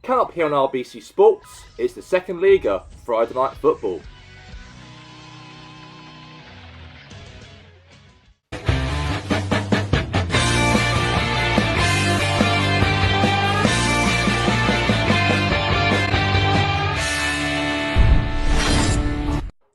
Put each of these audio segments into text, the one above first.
Come up here on RBC Sports, it's the second Liga Friday Night Football.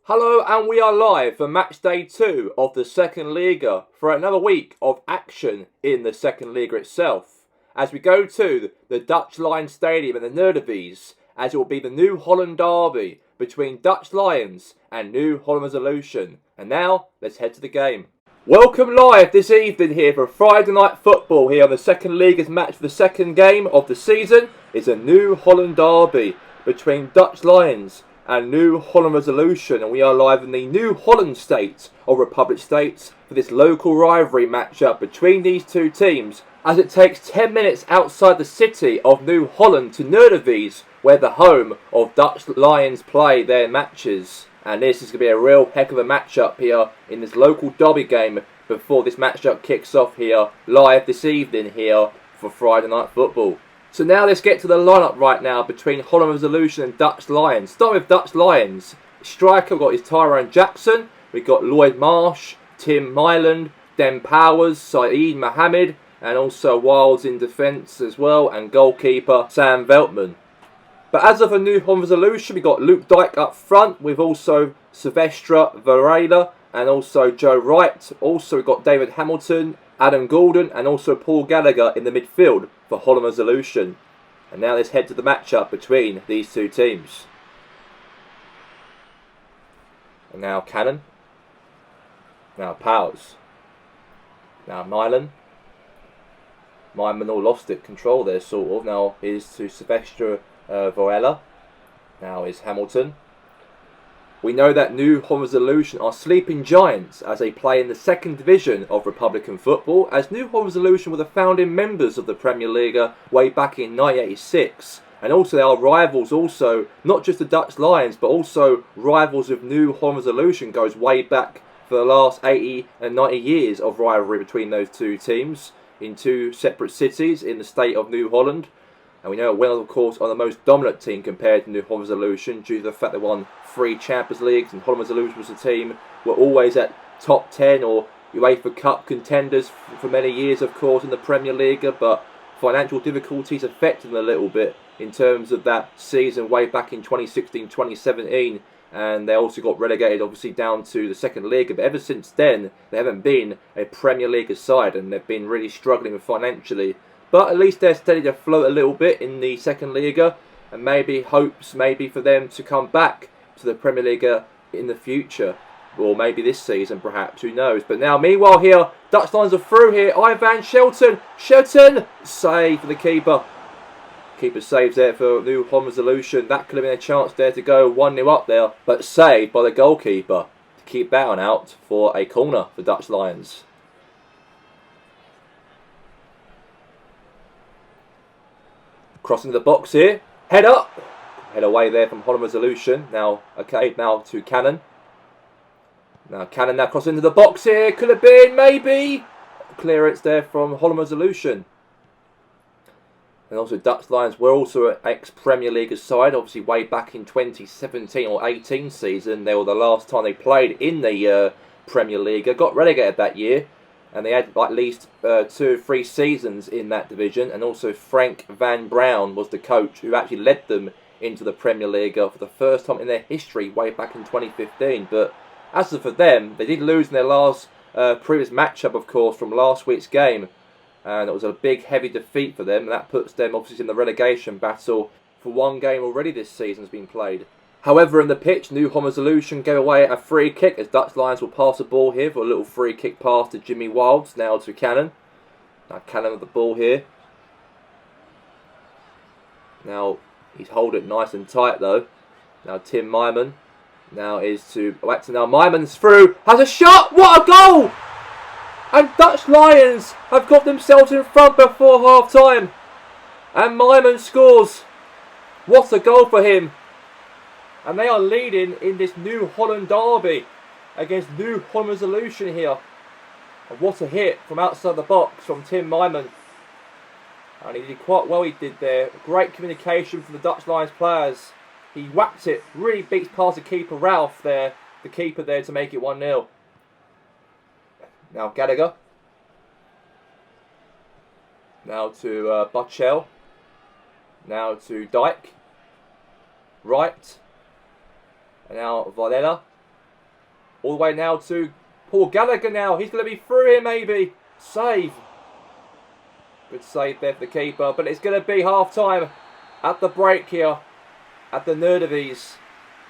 Hello, and we are live for match day 2 of the second Liga for another week of action in the second Liga itself. As we go to the Dutch Lions Stadium in the Nerdewies, as it will be the New Holland derby between Dutch Lions and New Holland Resolution. And now, let's head to the game. Welcome live this evening here for Friday Night Football here on the second Liga's match for the second game of the season. It's a New Holland derby between Dutch Lions and New Holland Resolution, and we are live in the New Holland state of Republic States for this local rivalry matchup between these two teams, as it takes 10 minutes outside the city of New Holland to Nerdewies, where the home of Dutch Lions play their matches. And this is going to be a real heck of a matchup here in this local derby game before this matchup kicks off here live this evening here for Friday Night Football. So now let's get to the lineup right now between Holland Resolution and Dutch Lions. Starting with Dutch Lions. Striker, we've got his Tyrone Jackson. We've got Lloyd Marsh, Tim Myland, Den Powers, Saeed Mohammed, and also Wilds in defence as well, and goalkeeper Sam Veltman. But as of a New Holland Resolution, we've got Luke Dyke up front with also Sylvestre Varela and also Joe Wright. Also we've got David Hamilton, Adam Gordon, and also Paul Gallagher in the midfield for Holland Resolution. And now let's head to the matchup between these two teams. And now Cannon. Now Powers. Now Mylan. Myman all lost it, control there sort of. Now is to Sylvestre Varela. Now is Hamilton. We know that New Holland Resolution are sleeping giants as they play in the second division of Republican football, as New Holland Resolution were the founding members of the Premier League way back in 1986. And also they are rivals also, not just the Dutch Lions, but also rivals of New Holland Resolution, goes way back for the last 80 and 90 years of rivalry between those two teams in two separate cities in the state of New Holland. And we know well, of course, are the most dominant team compared to New Holland Resolution due to the fact they won 3 Champions Leagues, and Holland Resolution was a team were always at top 10 or UEFA Cup contenders for many years, of course, in the Premier League, but financial difficulties affected them a little bit in terms of that season way back in 2016-2017, and they also got relegated obviously down to the second league. But ever since then they haven't been a Premier League side, and they've been really struggling financially. But at least they're steady to float a little bit in the second Liga, and maybe hopes maybe for them to come back to the Premier League in the future, or maybe this season perhaps, who knows. But now meanwhile here, Dutch Lions are through here. Ivan Shelton, save for the keeper. Keeper saves there for New Holland Resolution. That could have been a chance there to go 1-0 up there, but saved by the goalkeeper to keep that one out for a corner for Dutch Lions. Crossing the box here, head up, head away there from Holland Resolution. Now, okay, now to Cannon. Now Cannon now crossing into the box here, could have been, maybe. Clearance there from Holland Resolution. And also Dutch Lions were also an ex-Premier League side, obviously way back in 2017 or 18 season. They were the last time they played in the Premier League. Got relegated that year. And they had at least 2 or 3 seasons in that division. And also Frank Van Brown was the coach who actually led them into the Premier League for the first time in their history way back in 2015. But as for them, they did lose in their last previous matchup, of course, from last week's game. And it was a big, heavy defeat for them. And that puts them obviously in the relegation battle for one game already this season has been played. However, in the pitch, New Holland Resolution gave away a free kick as Dutch Lions will pass the ball here for a little free kick pass to Jimmy Wilds. Now to Cannon. Now Cannon with the ball here. Now he's holding it nice and tight though. Now Tim Myman. Now is to Waxon. Now Myman's through. Has a shot. What a goal! And Dutch Lions have got themselves in front before half time. And Myman scores. What a goal for him. And they are leading in this New Holland derby against New Holland Resolution here. And what a hit from outside the box from Tim Myman. And he did quite well, he did there. Great communication from the Dutch Lions players. He whacked it, really beats past the keeper Ralph there, the keeper there to make it 1-0. Now Gallagher. Now to Buchel. Now to Dyke. Right. And now Varela. All the way now to Paul Gallagher now. He's going to be through here maybe. Save. Good save there for the keeper. But it's going to be half time at the break here. At the Nerdevies.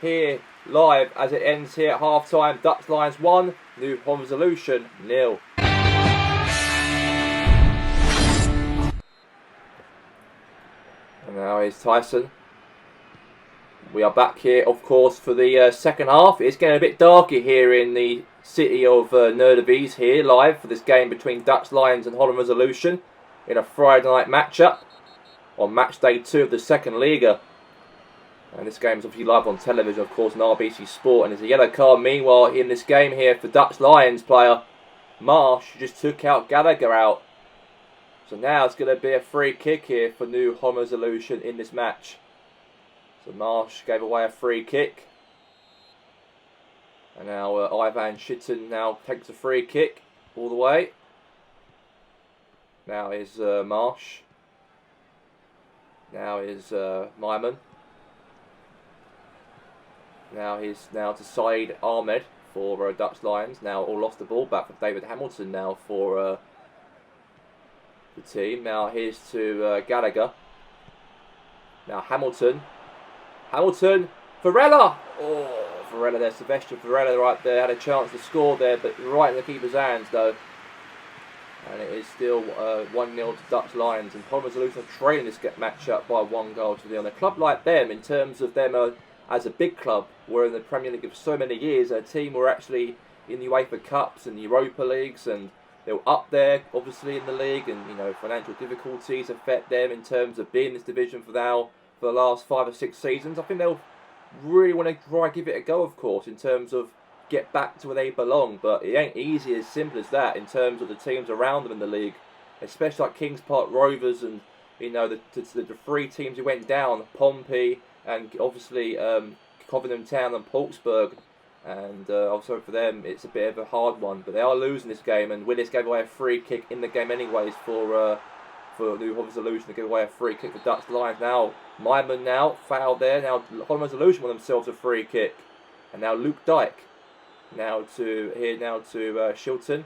Here live as it ends here at half time. Dutch Lions 1. New Holland Resolution 0. And now here's Tyson. We are back here, of course, for the second half. It's getting a bit darker here in the city of Nerdevies here, live for this game between Dutch Lions and Holland Resolution in a Friday night matchup on match day 2 of the second Liga. And this game is obviously live on television, of course, on RBC Sport. And there's a yellow card, meanwhile, in this game here for Dutch Lions player Marsh, who just took out Gallagher out. So now it's going to be a free kick here for New Holland Resolution in this match. So Marsh gave away a free kick. And now Ivan Shitton now takes a free kick all the way. Now is Marsh. Now is Myman. Now he's to Saeed Ahmed for Dutch Lions. Now all lost the ball back for David Hamilton now for the team. Now here's to Gallagher. Now Hamilton. Varela! Oh, Varela there. Sylvester Varela right there. Had a chance to score there, but right in the keeper's hands though. And it is still 1-0 to Dutch Lions. And Holland Resolution are trailing this match-up by 1 goal to 0. A club like them, in terms of them as a big club, were in the Premier League for so many years. A team were actually in the UEFA Cups and the Europa Leagues, and they were up there, obviously, in the league. And, you know, financial difficulties affect them in terms of being in this division for the last 5 or 6 seasons. I think they'll really want to try and give it a go, of course, in terms of get back to where they belong. But it ain't easy as simple as that in terms of the teams around them in the league, especially like Kings Park Rovers and, you know, the 3 teams who went down, Pompey and obviously Coventry Town and Portsburg. And also for them, it's a bit of a hard one. But they are losing this game, and Willis gave away a free kick in the game anyways for New Holland Resolution to give away a free kick for Dutch Lions. Now Myman now fouled there. Now Holland Resolution won themselves a free kick, and now Luke Dyke now to Shilton,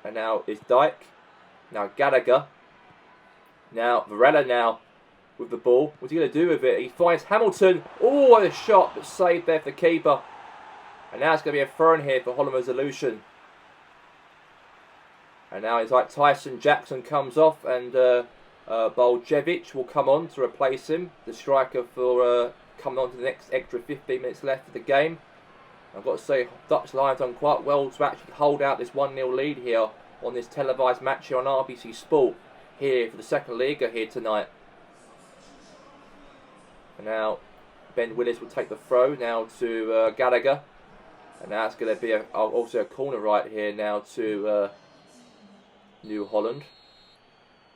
and now is Dyke. Now Gallagher. Now Varela now with the ball. What's he going to do with it? He finds Hamilton. Oh, what a shot, but saved there for the keeper. And now it's going to be a throw in here for Holland Resolution. And now it's like Tyson Jackson comes off, and Boljevic will come on to replace him, the striker, for coming on to the next extra 15 minutes left of the game. I've got to say, Dutch Lions done quite well to actually hold out this 1-0 lead here on this televised match here on RBC Sport here for the second Liga here tonight. And now Ben Willis will take the throw now to Gallagher. And now it's going to be also a corner right here now to New Holland.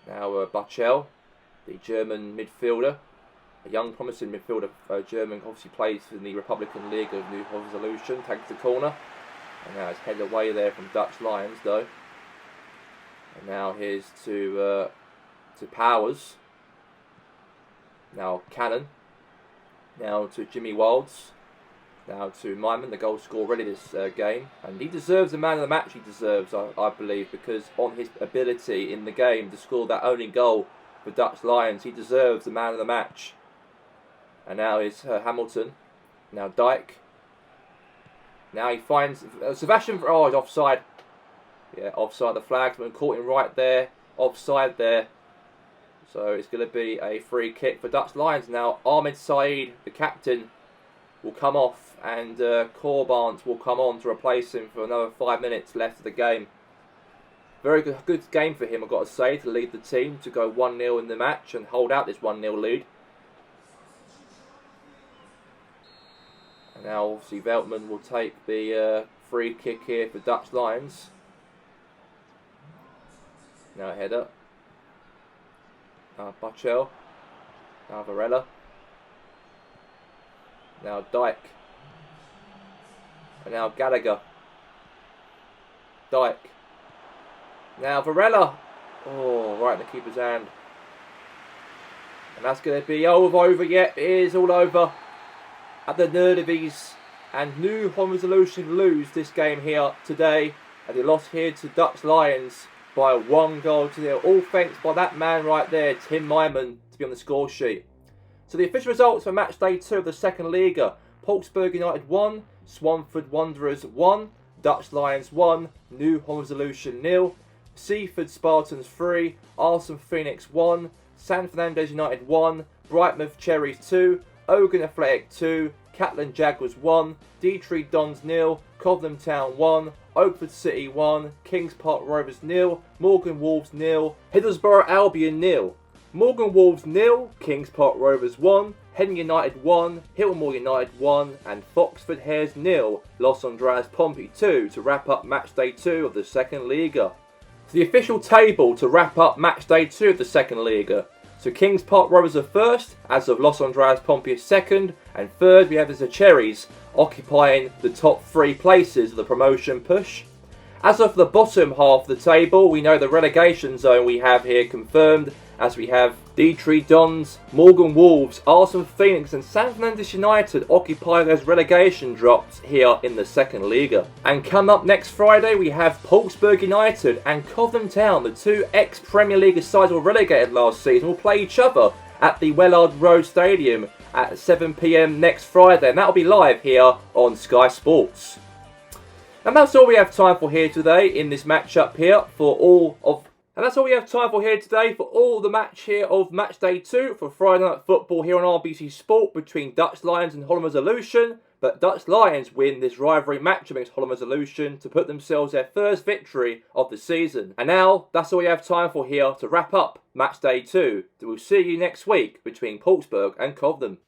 Now Buchel, the German midfielder, a young promising midfielder, German, obviously plays in the Republican League of New Holland Resolution, takes the corner. And now it's headed away there from Dutch Lions though. And now here's to Powers. Now Cannon. Now to Jimmy Wilds. Now to Myman, the goal scorer already this game. And he deserves the man of the match, he deserves, I believe, because on his ability in the game to score that only goal for Dutch Lions, he deserves the man of the match. And now is Hamilton. Now Dyke. Now he finds Sebastian. Oh, he's offside. Yeah, offside. The flagsman caught him right there. Offside there. So it's going to be a free kick for Dutch Lions. Now Ahmed Saeed, the captain, will come off, and Corbant will come on to replace him for another 5 minutes left of the game. Very good game for him, I've got to say, to lead the team to go 1-0 in the match and hold out this 1-0 lead. And now obviously Veltman will take the free kick here for Dutch Lions. Now a header. Now Butchell. Now Varela. Now Dyke. And now Gallagher. Dyke. Now Varela. Oh, right in the keeper's hand. And that's going to be over yet. It is all over at the Nerdevies. And New Holland Resolution lose this game here today. And they lost here to Dutch Lions by 1-0. All thanks by that man right there, Tim Myman, to be on the score sheet. So the official results for match day 2 of the second Liga. Portsburg United 1, Swanford Wanderers 1, Dutch Lions 1, New Holland Resolution 0, Seaford Spartans 3, Arsenal Phoenix 1, San Fernandez United 1, Brightmouth Cherries 2, Ogan Athletic 2, Catlin Jaguars 1, Dietrich Dons 0, Cobham Town 1, Oakford City 1, Kings Park Rovers 0, Morgan Wolves 0, Hiddlesborough Albion 0, Morgan Wolves 0, Kings Park Rovers 1, Heading United 1, Hilmore United 1, and Foxford Hares 0, Los Andreas Pompey 2 to wrap up match day 2 of the second Liga. So the official table to wrap up match day 2 of the second Liga. So Kings Park Rovers are first, as of Los Andreas Pompey is second, and third we have the Cherries occupying the top 3 places of the promotion push. As of the bottom half of the table, we know the relegation zone we have here confirmed, as we have Dietrich Dons, Morgan Wolves, Arsenal Phoenix and San Fernandez United occupy those relegation drops here in the second Liga. And come up next Friday we have Portsburg United and Cobham Town, the 2 ex-Premier League sides were relegated last season, will play each other at the Wellard Road Stadium at 7 PM next Friday, and that will be live here on Sky Sports. And that's all we have time for here today in this matchup here for all of the match here of match day 2 for Friday Night Football here on RBC Sport between Dutch Lions and Holland Resolution. But Dutch Lions win this rivalry match against Holland Resolution to put themselves their first victory of the season. And now, that's all we have time for here to wrap up match day 2. We'll see you next week between Portsburg and Cobham.